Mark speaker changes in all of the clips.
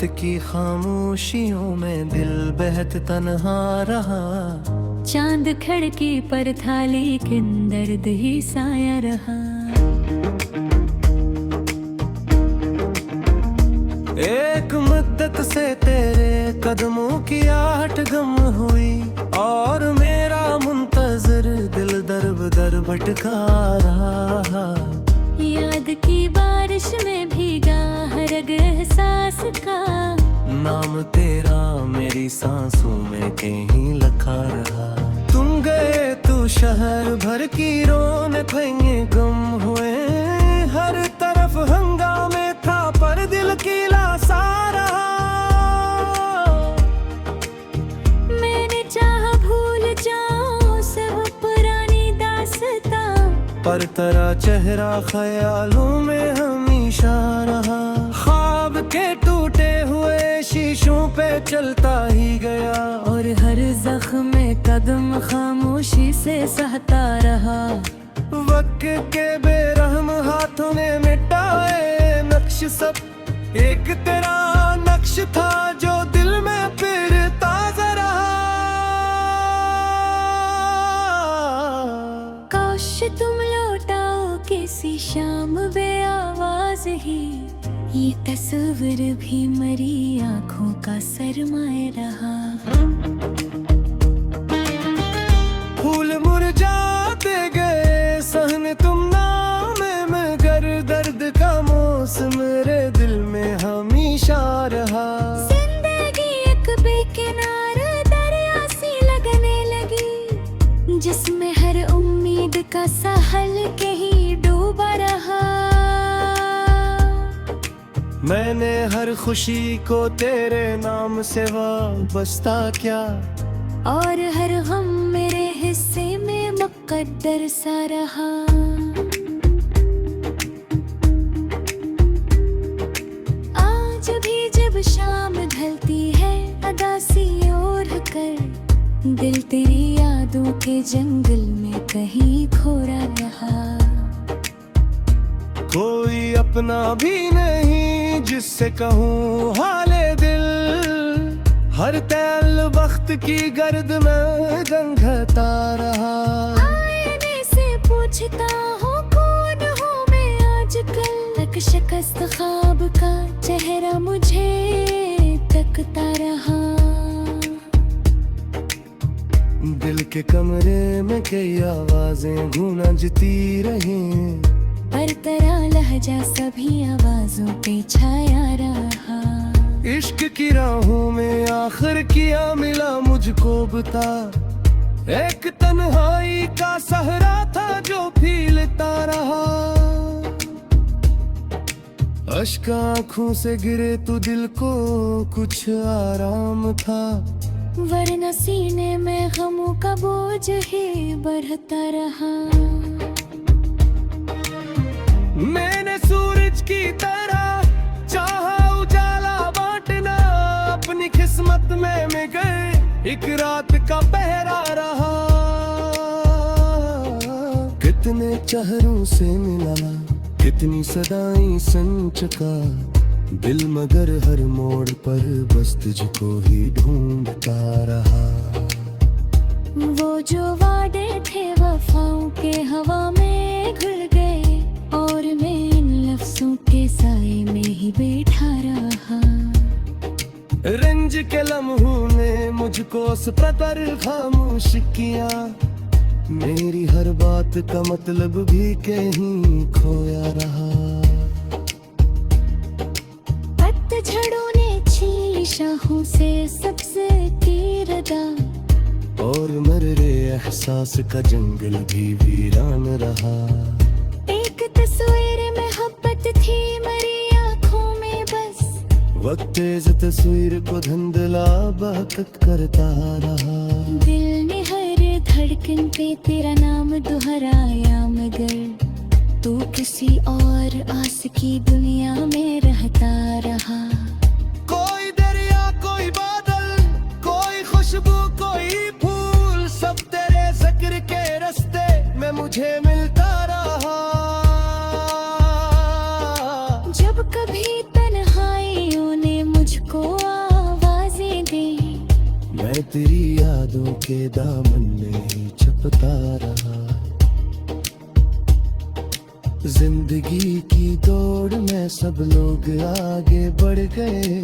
Speaker 1: रात की खामोशियों में दिल बेहद तन्हा रहा।
Speaker 2: चांद खिड़की पर था लेकिन दर्द ही साया रहा।
Speaker 1: एक मुद्दत से तेरे कदमों की आहट गम हुई और मेरा मुंतजर दिल दर बदर भटका रहा।
Speaker 2: याद की बारिश में भीगा हर अग एहसास का,
Speaker 1: नाम तेरा मेरी सांसों में कहीं लिखा रहा। तुम गए तो शहर भर की रौनकें गम हुए, हर तरफ हंगामे था पर दिल की लासारा।
Speaker 2: मैंने चाहा भूल जाऊं सब पुरानी दास्तां,
Speaker 1: पर तेरा चेहरा ख्यालों में हमेशा रहा। ख्वाब के टूटे हुए शीशों पे चलता ही गया
Speaker 2: और हर जख्म में कदम खामोशी से सहता रहा।
Speaker 1: वक्त के बेरहम हाथों ने मिटाए नक्श सब, एक तेरा नक्श था जो दिल में फिर ताजा रहा।
Speaker 2: काश तुम लौटाओ किसी शाम बे आवाज ही, ये तस्वीर भी मरी आंखों का सरमाए रहा।
Speaker 1: फूल मुरझाते गए सहन तुम नामे मगर दर्द का मौसम मेरे दिल में हमेशा रहा।
Speaker 2: जिंदगी एक बेकिनार दरिया सी लगने लगी, जिसमें हर उम्मीद का साहल कहीं डूबा रहा।
Speaker 1: मैंने हर खुशी को तेरे नाम से वाबस्ता किया
Speaker 2: और हर गम मेरे हिस्से में मुकद्दर सा रहा। आज भी जब शाम ढलती है अदासी ओढ़ कर, दिल तेरी यादों के जंगल में कहीं खोरा रहा।
Speaker 1: कोई अपना भी नहीं जिससे कहूँ हाले दिल, हर तैल वक्त की गर्द में गंगता रहा।
Speaker 2: आईने से पूछता हूँ कौन हूँ मैं आजकल, एक शिकस्त ख्वाब का चेहरा मुझे तकता रहा।
Speaker 1: दिल के कमरे में कई आवाजें गूंजती रही,
Speaker 2: पर तेरा लहजा सभी आवाजों पे छाया रहा।
Speaker 1: इश्क की राहों में आखिर किया मिला मुझको बता, एक तन्हाई का सहरा था जो फीलता रहा। अश्क आँखों से गिरे तो दिल को कुछ आराम था,
Speaker 2: वरना सीने में गमों का बोझ ही बढ़ता रहा।
Speaker 1: मैंने सूरज की तरह चाहा उजाला बांटना, अपनी किस्मत में मैं गए एक रात का पहरा रहा। कितने चेहरों से मिला, कितनी सदाएं संचका दिल, मगर हर मोड़ पर बस तुझको ही ढूंढता रहा।
Speaker 2: वो जो वादे थे वफाओं के हवा में घुल गए, और मैं इन लफ्जों के साए में ही बैठा रहा।
Speaker 1: रंज के लम्हों ने मुझको सपर खामोश किया, मेरी हर बात का मतलब भी कहीं खोया रहा।
Speaker 2: पतझड़ों ने छीनी शाहों से सबसे कीरदा,
Speaker 1: और मर्रे एहसास का जंगल भी वीरान रहा।
Speaker 2: एक तस्वीर में मोहब्बत थी मरी आँखों में बस,
Speaker 1: वक्त इस तस्वीर को धुंधला बहकत करता रहा।
Speaker 2: दिल ने हर धड़कन पे तेरा नाम दोहराया, मगर तू किसी और आस की दुनिया में रहता रहा।
Speaker 1: कोई दरिया कोई बादल, कोई खुशबू कोई फूल, सब तेरे जिक्र के रास्ते में मुझे मिलता रहा।
Speaker 2: जब कभी तन्हाइयों ने मुझको
Speaker 1: मैं तेरी यादों के दामन में ही छपता रहा। जिंदगी की दौड़ में सब लोग आगे बढ़ गए,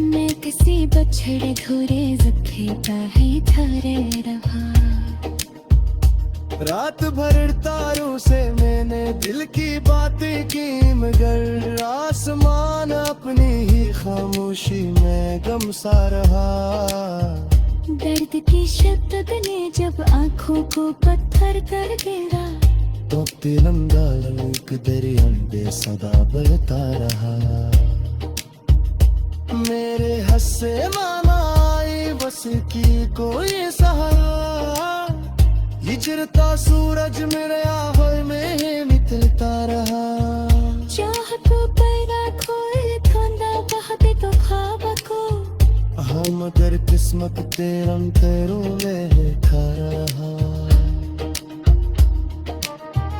Speaker 2: मैं किसी बछड़े घोरे जखे ही ठहरे रहा।
Speaker 1: रात भर तारों से मैंने दिल की बातें की, मगर आसमान अपनी ही खामोशी में गम सा रहा।
Speaker 2: दर्द की शिद्दत ने जब आंखों को पत्थर कर गिरा,
Speaker 1: तो तिरंगा एक दरिया में सदा बहता रहा। मेरे हंसे माना आई बस की कोई सहारा, ये चिरता सूरज मेरे आहों में निकलता रहा।
Speaker 2: चाहतों पर खोए धुंधा बहते तो ख्वाब को,
Speaker 1: हम मगर किस्मत तेरे अंतरों में खड़ा रहा।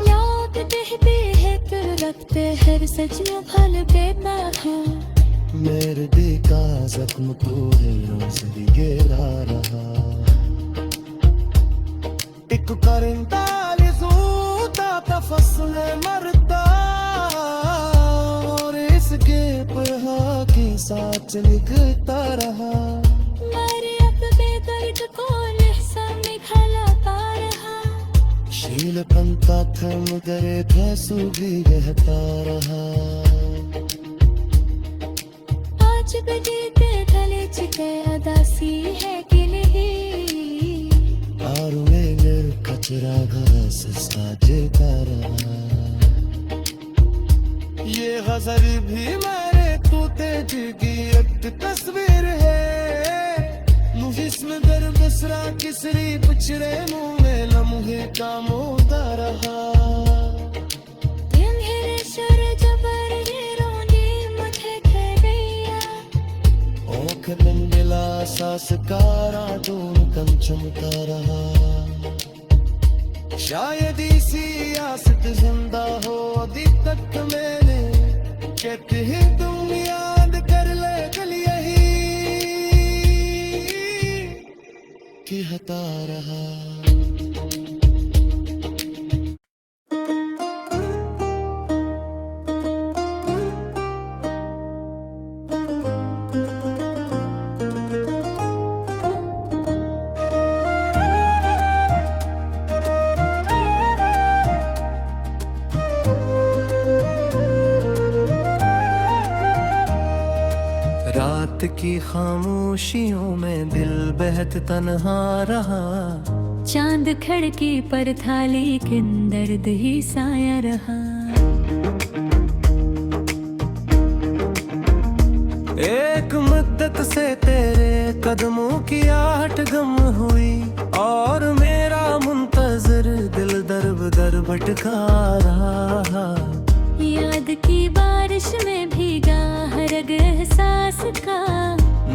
Speaker 2: याद कहते हैं फिर रखते हर सच में भल देता है।
Speaker 1: मेरे दिल का जख्म तो है रोज भी गहरा रहा। एक परिंदा लिजूता था फसल मरता, और इसके परहा के साथ लिखता रहा।
Speaker 2: मेरे अब बेदर्द को लहसा में खलाता रहा।
Speaker 1: शील पंता था मगर फैसू भी रहता रहा।
Speaker 2: आज बजे के ढले चिते अदासी है कि नहीं,
Speaker 1: और मेरे कचरा घास साजेता रहा। ये गजल भी मेरे तू तेज की एक तस्वीर है। मुझे इसमें दर बसरा किसरी पिछड़े मुँह में लम्हे का मोदा रहा।
Speaker 2: यंघेरे शर जबर ये रोनी मुझे खेलिया,
Speaker 1: ओख मंजिला सासकारा दून कम चमका रहा। शायद इसी आसत जिंदा हो अभी तक मैंने, कहते हैं तुम याद कर ले कल यही कि हता रहा। रात की खामोशियों में दिल बेहद तन्हा रहा।
Speaker 2: चांद खड़की पर था लेकिन दर्द ही साया रहा।
Speaker 1: एक मुद्दत से तेरे कदमों की आहट गम हुई, और मेरा मुंतजर दिल दर बदर भटका रहा।
Speaker 2: याद की बारिश में भीगा हर अग एहसास का,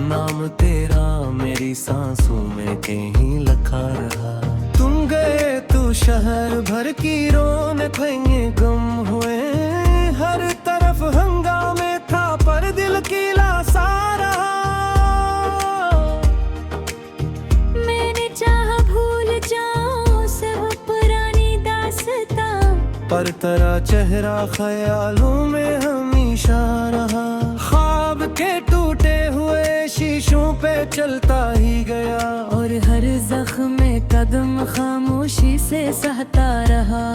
Speaker 1: नाम तेरा मेरी सांसों में कहीं लिखा रहा। तुम गए तो शहर भर की रौनक गम हुए, हर तरफ हंगामे था पर दिल की लासा रहा।
Speaker 2: मैंने चाहा भूल जाऊं सब पुरानी दास्तां,
Speaker 1: पर तेरा चेहरा ख्यालों में हमेशा रहा। ख्वाब के टूटे हुए शीशों पे चलता ही गया,
Speaker 2: और हर जख्म में कदम खामोशी से सहता रहा।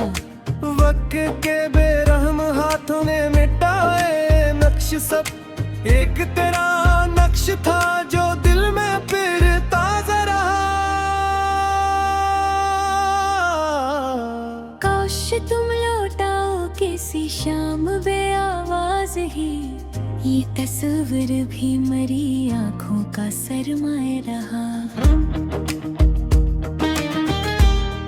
Speaker 1: वक्त के बेरहम हाथों ने मिटाए नक्श सब, एक तेरा नक्श था जो दिल में फिर ताजा रहा।
Speaker 2: काश तुम लौटाओ किसी शाम बे आवाज ही, ये तस्वीर भी मरी आंखों का सरमाए रहा।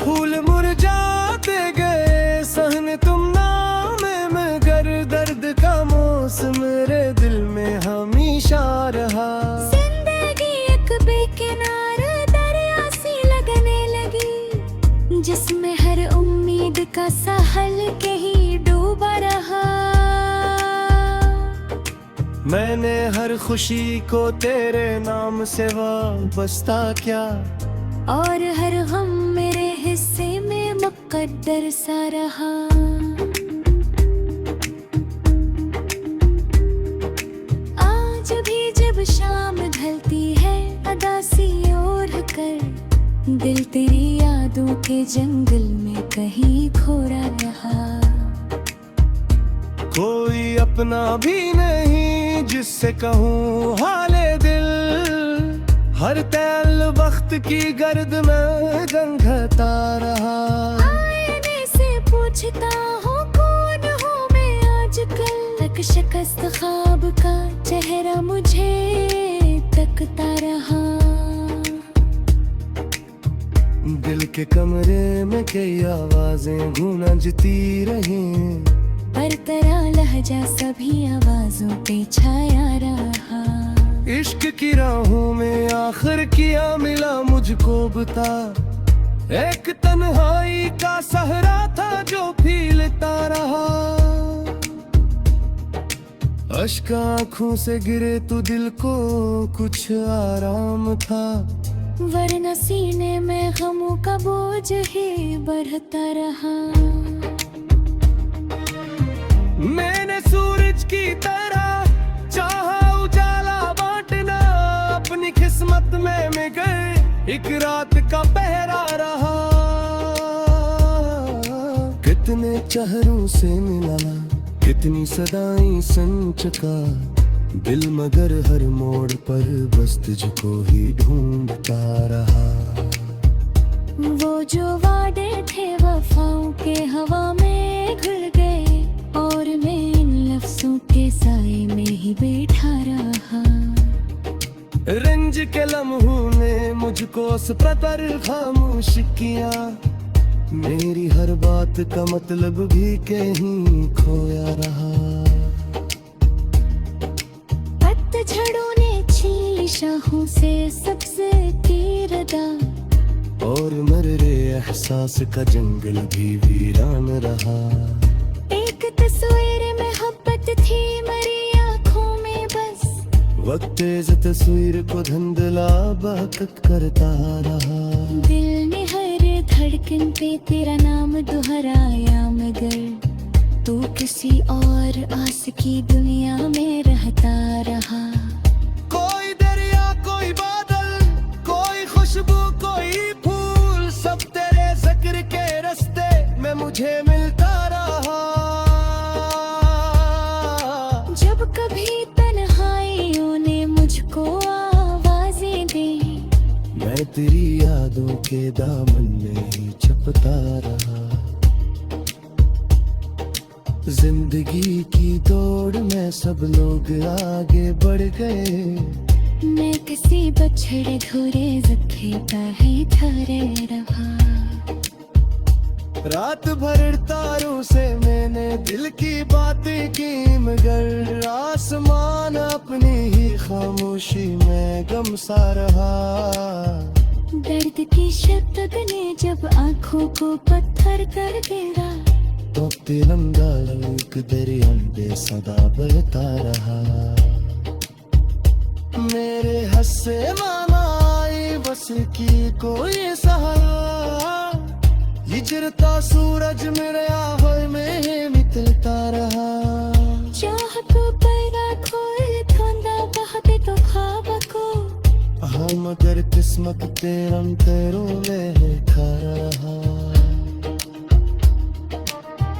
Speaker 1: फूल मुरझाते गए सहन तुम नाम मगर दर्द का मौसम मेरे दिल में हमेशा रहा।
Speaker 2: जिंदगी एक बेकिनार दरिया सी लगने लगी, जिसमें हर उम्मीद का साहल कहीं डूबा रहा।
Speaker 1: मैंने हर खुशी को तेरे नाम से वाबस्ता क्या,
Speaker 2: और हर गम मेरे हिस्से में मुकद्दर सा रहा। आज भी जब शाम ढलती है अदासी ओढ़ कर, दिल तेरी यादों के जंगल में कहीं खोरा रहा।
Speaker 1: कोई अपना भी नहीं जिससे कहूँ हाले दिल, हर तैल वक्त की गर्द में गंगता रहा।
Speaker 2: आईने से पूछता हूँ कौन हूँ मैं आजकल, तक शिकस्त ख्वाब का चेहरा मुझे तकता रहा।
Speaker 1: दिल के कमरे में कई आवाजें गूंजती रही,
Speaker 2: पर तेरा लहजा सभी आवाजों पे छाया रहा।
Speaker 1: इश्क की राहों में आखिर किया मिला मुझको बता, एक तन्हाई का सहरा था जो फीलता रहा। अश्क आँखों से गिरे तो दिल को कुछ आराम था,
Speaker 2: वरना सीने में गमों का बोझ ही बढ़ता रहा।
Speaker 1: मैंने सूरज की तरह चाहा उजाला बांटना, अपनी किस्मत में मैं गए एक रात का पहरा रहा। कितने चेहरों से मिला, कितनी सदाएं संचका, दिल मगर हर मोड़ पर बस तुझको ही ढूंढता रहा।
Speaker 2: वो जो वादे थे वफाओं के हवा में घुल गए, और मैं इन लफ्जों के साए में ही बैठा रहा।
Speaker 1: रंज के लम्हों ने मुझको सपर खामोश किया, मेरी हर बात का मतलब भी कहीं खोया रहा।
Speaker 2: पतझड़ों ने छीन शाहों से सबसे की रदा,
Speaker 1: और मर्रे एहसास का जंगल भी वीरान रहा।
Speaker 2: एक तस्वीर में मोहब्बत थी मरी आँखों में बस,
Speaker 1: वक्त तेज तस्वीर को धुंधला बहकत करता रहा।
Speaker 2: दिल ने हर धड़कन पे तेरा नाम दोहराया, मगर तू किसी और आस की दुनिया में रहता रहा।
Speaker 1: कोई दरिया कोई बादल, कोई खुशबू कोई फूल, सब तेरे जिक्र के रास्ते में मुझे मिलता रहा।
Speaker 2: जब कभी तन्हाइयों ने मुझको आवाजें दी,
Speaker 1: मैं तेरी यादों के दामन में ही छपता रहा। जिंदगी की दौड़ में सब लोग आगे बढ़ गए,
Speaker 2: मैं किसी बछड़े घोरे जख्मे का ही ठहरे रहा।
Speaker 1: रात भर तारों से मैंने दिल की बातें की, मगर आसमान अपनी ही खामोशी में गम सा रहा।
Speaker 2: दर्द की शिद्दत ने जब आंखों को पत्थर कर दिया,
Speaker 1: तो तिरंगा लोग दरिया में सदा बहता रहा। मेरे हंसे मामा आई बस की कोई सहारा, हिजरता सूरज मेरे आहों में मिलता रहा।
Speaker 2: चाह तो पैदा खोल ठंडा बहते तो ख्वाब को,
Speaker 1: हाँ मगर किस्मत तेरम तेरों में खा रहा।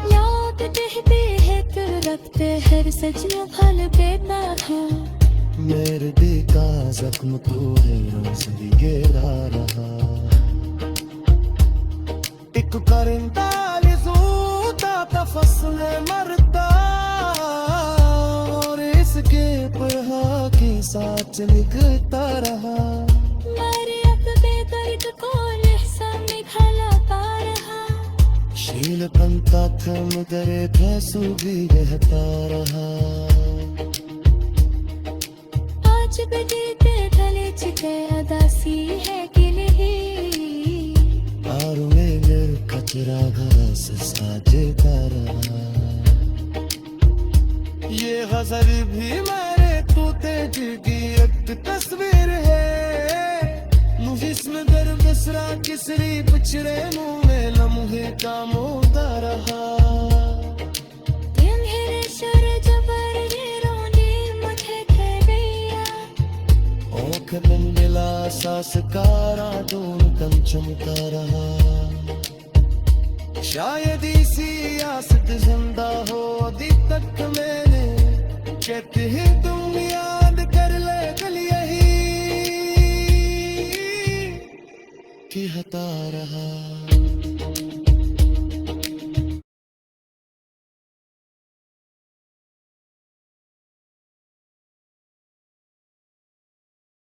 Speaker 2: याद कहते हैं तो रखते हर सच फल देता है,
Speaker 1: मेरे दिल का जख्म तो है रोज ही गिरा रहा। एक परिंदा लिजूता था फसल मरता, और इसके परहा के साथ लिखता रहा।
Speaker 2: मेरे अब बेदर्द को लहसन निखला पा रहा,
Speaker 1: शील पंता थम दरे फैसू भी रहता रहा।
Speaker 2: आज भी दिल पे गले चिते अदासी है कि नहीं,
Speaker 1: और मेरे कचरा घास साजे का रहा। ये गजल भी मेरे तू तेज की एक तस्वीर है जिसमें दर्द दसरा किसरी पिछड़े मुंह में लम्हे का मोदा रहा बिला सासकारा दोन कंचमता रहा शायद इसी आसत जिंदा हो अभी तक मैंने कहते ही तुम याद कर ले कल यही कि हता रहा